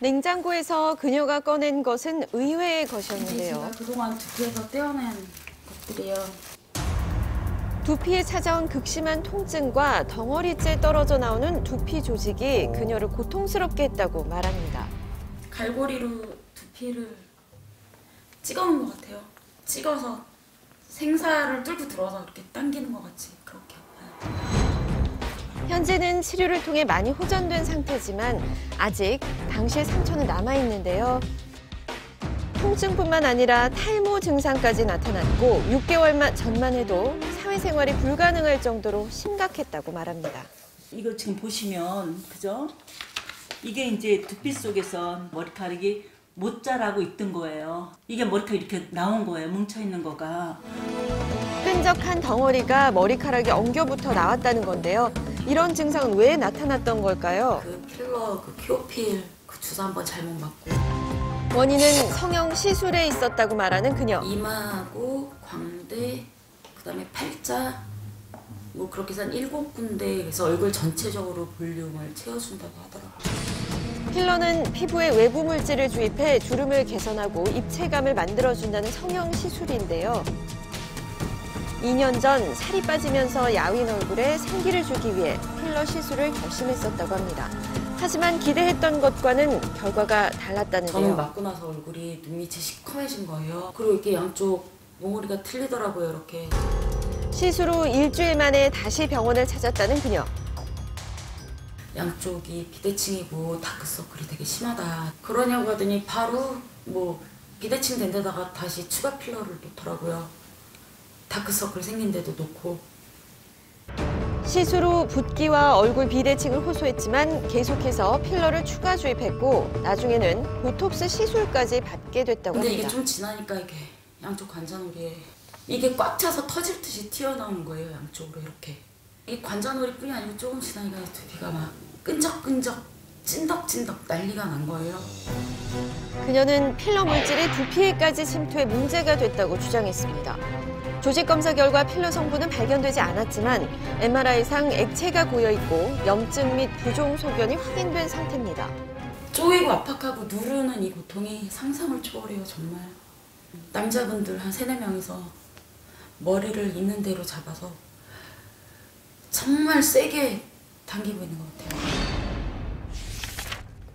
냉장고에서 그녀가 꺼낸 것은 의외의 이게 것이었는데요. 제가 그동안 두피에서 떼어낸 것들이에요. 두피에 찾아온 극심한 통증과 덩어리째 떨어져 나오는 두피 조직이 그녀를 고통스럽게 했다고 말합니다. 갈고리로 두피를 찍어놓은 것 같아요. 찍어서 생사를 뚫고 들어와서 이렇게 당기는 것 같이 그렇게 아파요. 현재는 치료를 통해 많이 호전된 상태지만 아직 당시의 상처는 남아있는데요. 통증뿐만 아니라 탈모 증상까지 나타났고 6개월 전만 해도 사회생활이 불가능할 정도로 심각했다고 말합니다. 이거 지금 보시면 그죠? 이게 이제 두피 속에서 머리카락이 못 자라고 있던 거예요. 이게 머리카락이 이렇게 나온 거예요. 뭉쳐 있는 거가. 끈적한 덩어리가 머리카락에 엉겨붙어 나왔다는 건데요. 이런 증상은 왜 나타났던 걸까요? 그 필러, 그 키오필 그 주사 한번 잘못 맞고 원인은 성형 시술에 있었다고 말하는 그녀. 이마하고 광대, 그다음에 팔자 뭐 그렇게 해서 한 7군데에서 얼굴 전체적으로 볼륨을 채워준다고 하더라고요. 필러는 피부에 외부 물질을 주입해 주름을 개선하고 입체감을 만들어준다는 성형 시술인데요. 2년 전 살이 빠지면서 야윈 얼굴에 생기를 주기 위해 필러 시술을 결심했었다고 합니다. 하지만 기대했던 것과는 결과가 달랐다는데요. 저는 맞고 나서 얼굴이 눈밑이 시커매진 거예요. 그리고 이렇게 양쪽 몽골이가 틀리더라고요, 이렇게. 시술 후 일주일 만에 다시 병원을 찾았다는 그녀. 양쪽이 비대칭이고 다크서클이 되게 심하다. 그러냐고 하더니 바로 뭐 비대칭 된 데다가 다시 추가 필러를 놓더라고요. 다크서클 생긴 데도 놓고. 시술 후 붓기와 얼굴 비대칭을 호소했지만 계속해서 필러를 추가 주입했고 나중에는 보톡스 시술까지 받게 됐다고 근데 합니다. 이게 좀 지나니까 이게 양쪽 관자놀이에 이게 꽉 차서 터질 듯이 튀어나오는 거예요, 양쪽으로 이렇게. 이 관자놀이뿐이 아니고 조금 지나니까 두피가 막 끈적끈적 찐덕찐덕 난리가 난 거예요. 그녀는 필러 물질이 두피에까지 침투해 문제가 됐다고 주장했습니다. 조직 검사 결과 필러 성분은 발견되지 않았지만 MRI상 액체가 고여있고 염증 및 부종 소견이 확인된 상태입니다. 쪼이고 압박하고 누르는 이 고통이 상상을 초월해요, 정말. 남자분들 한 3-4명이서 머리를 있는 대로 잡아서 정말 세게 당기고 있는 것 같아요.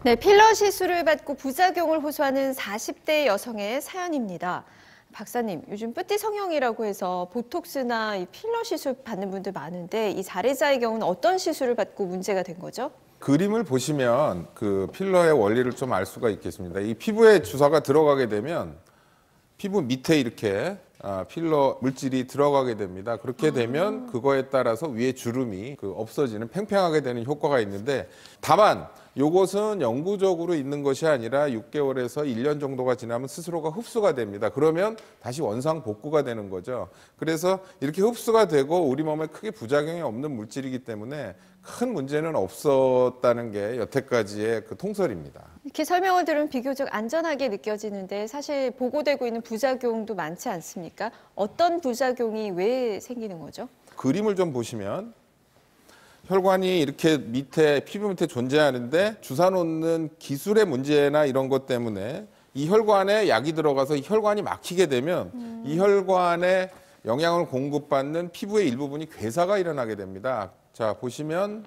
네, 필러 시술을 받고 부작용을 호소하는 40대 여성의 사연입니다. 박사님, 요즘 뿌띠 성형이라고 해서 보톡스나 이 필러 시술 받는 분들 많은데 이 사례자의 경우는 어떤 시술을 받고 문제가 된 거죠? 그림을 보시면 그 필러의 원리를 좀 알 수가 있겠습니다. 이 피부에 주사가 들어가게 되면 피부 밑에 이렇게 필러 물질이 들어가게 됩니다. 그렇게 되면 그거에 따라서 위에 주름이 없어지는 팽팽하게 되는 효과가 있는데 다만 이것은 영구적으로 있는 것이 아니라 6개월에서 1년 정도가 지나면 스스로가 흡수가 됩니다. 그러면 다시 원상 복구가 되는 거죠. 그래서 이렇게 흡수가 되고 우리 몸에 크게 부작용이 없는 물질이기 때문에 큰 문제는 없었다는 게 여태까지의 그 통설입니다. 이렇게 설명을 들으면 비교적 안전하게 느껴지는데 사실 보고되고 있는 부작용도 많지 않습니까? 어떤 부작용이 왜 생기는 거죠? 그림을 좀 보시면 혈관이 이렇게 밑에 피부 밑에 존재하는데 주사 놓는 기술의 문제나 이런 것 때문에 이 혈관에 약이 들어가서 이 혈관이 막히게 되면 이 혈관에 영양을 공급받는 피부의 일부분이 괴사가 일어나게 됩니다. 자, 보시면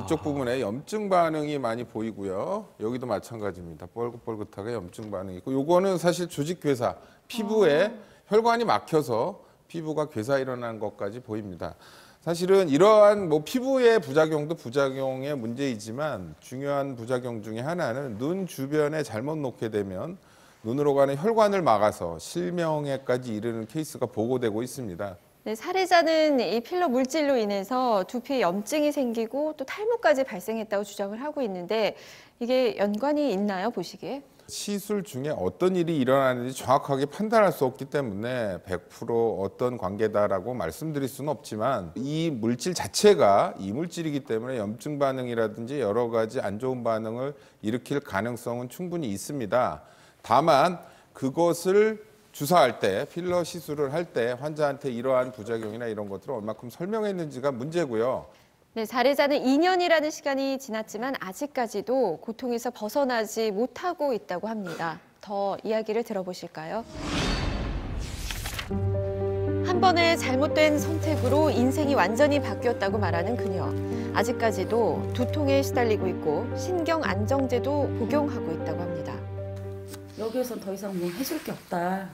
이쪽 부분에 염증 반응이 많이 보이고요. 여기도 마찬가지입니다. 뻘긋뻘긋하게 염증 반응이 있고 요거는 사실 조직 괴사, 피부에 혈관이 막혀서 피부가 괴사 일어나는 것까지 보입니다. 사실은 이러한 피부의 부작용도 부작용의 문제이지만 중요한 부작용 중에 하나는 눈 주변에 잘못 놓게 되면 눈으로 가는 혈관을 막아서 실명에까지 이르는 케이스가 보고되고 있습니다. 네, 사례자는 이 필러 물질로 인해서 두피에 염증이 생기고 또 탈모까지 발생했다고 주장을 하고 있는데 이게 연관이 있나요, 보시기에? 시술 중에 어떤 일이 일어나는지 정확하게 판단할 수 없기 때문에 100% 어떤 관계다라고 말씀드릴 수는 없지만 이 물질 자체가 이물질이기 때문에 염증 반응이라든지 여러 가지 안 좋은 반응을 일으킬 가능성은 충분히 있습니다. 다만 그것을 주사할 때, 필러 시술을 할 때 환자한테 이러한 부작용이나 이런 것들을 얼마큼 설명했는지가 문제고요. 네, 사례자는 2년이라는 시간이 지났지만 아직까지도 고통에서 벗어나지 못하고 있다고 합니다. 더 이야기를 들어보실까요? 한 번의 잘못된 선택으로 인생이 완전히 바뀌었다고 말하는 그녀. 아직까지도 두통에 시달리고 있고 신경 안정제도 복용하고 있다고 합니다. 여기에선 더 이상 뭐 해줄 게 없다.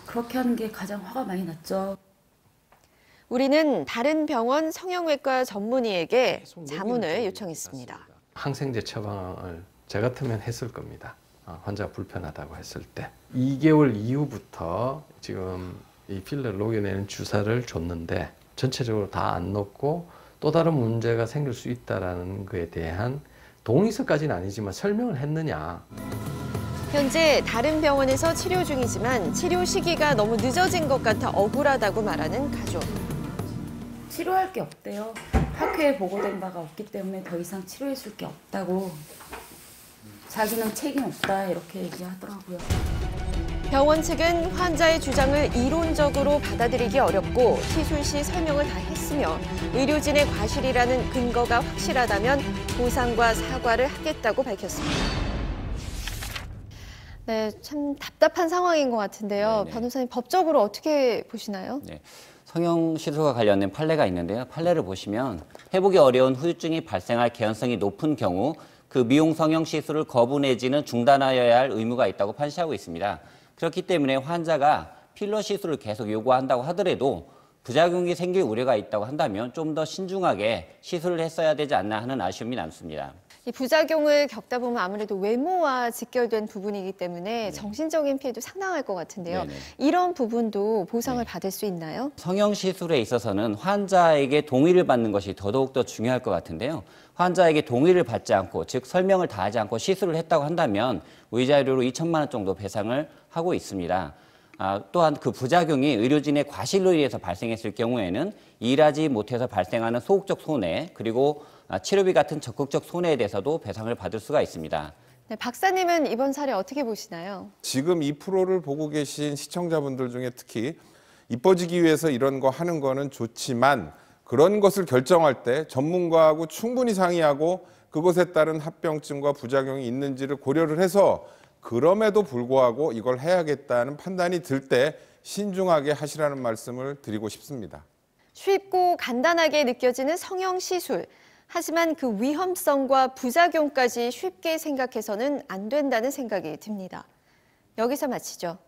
그렇게 하는 게 가장 화가 많이 났죠. 우리는 다른 병원 성형외과 전문의에게 자문을 요청했습니다. 항생제 처방을 저 같으면 했을 겁니다. 환자가 불편하다고 했을 때. 2개월 이후부터 지금 이 필러를 녹여내는 주사를 줬는데 전체적으로 다 안 녹고 또 다른 문제가 생길 수 있다는 것에 대한 동의서까지는 아니지만 설명을 했느냐. 현재 다른 병원에서 치료 중이지만 치료 시기가 너무 늦어진 것 같아 억울하다고 말하는 가족. 치료할 게 없대요. 학회에 보고된 바가 없기 때문에 더 이상 치료해 줄 게 없다고. 자기는 책임 없다 이렇게 얘기하더라고요. 병원 측은 환자의 주장을 이론적으로 받아들이기 어렵고 시술 시 설명을 다 했으며 의료진의 과실이라는 근거가 확실하다면 보상과 사과를 하겠다고 밝혔습니다. 네, 참 답답한 상황인 것 같은데요. 네네. 변호사님, 법적으로 어떻게 보시나요? 네. 성형 시술과 관련된 판례가 있는데요. 판례를 보시면 회복이 어려운 후유증이 발생할 개연성이 높은 경우 그 미용 성형 시술을 거부 내지는 중단하여야 할 의무가 있다고 판시하고 있습니다. 그렇기 때문에 환자가 필러 시술을 계속 요구한다고 하더라도 부작용이 생길 우려가 있다고 한다면 좀 더 신중하게 시술을 했어야 되지 않나 하는 아쉬움이 남습니다. 이 부작용을 겪다 보면 아무래도 외모와 직결된 부분이기 때문에 정신적인 피해도 상당할 것 같은데요. 네네. 이런 부분도 보상을 받을 수 있나요? 성형 시술에 있어서는 환자에게 동의를 받는 것이 더더욱 중요할 것 같은데요. 환자에게 동의를 받지 않고, 즉 설명을 다 하지 않고 시술을 했다고 한다면 위자료로 2천만 원 정도 배상을 하고 있습니다. 또한 그 부작용이 의료진의 과실로 인해서 발생했을 경우에는 일하지 못해서 발생하는 소극적 손해, 그리고 치료비 같은 적극적 손해에 대해서도 배상을 받을 수가 있습니다. 네, 박사님은 이번 사례 어떻게 보시나요? 지금 이 프로를 보고 계신 시청자분들 중에 특히 이뻐지기 위해서 이런 거 하는 거는 좋지만 그런 것을 결정할 때 전문가하고 충분히 상의하고 그것에 따른 합병증과 부작용이 있는지를 고려를 해서 그럼에도 불구하고 이걸 해야겠다는 판단이 들 때 신중하게 하시라는 말씀을 드리고 싶습니다. 쉽고 간단하게 느껴지는 성형 시술. 하지만 그 위험성과 부작용까지 쉽게 생각해서는 안 된다는 생각이 듭니다. 여기서 마치죠.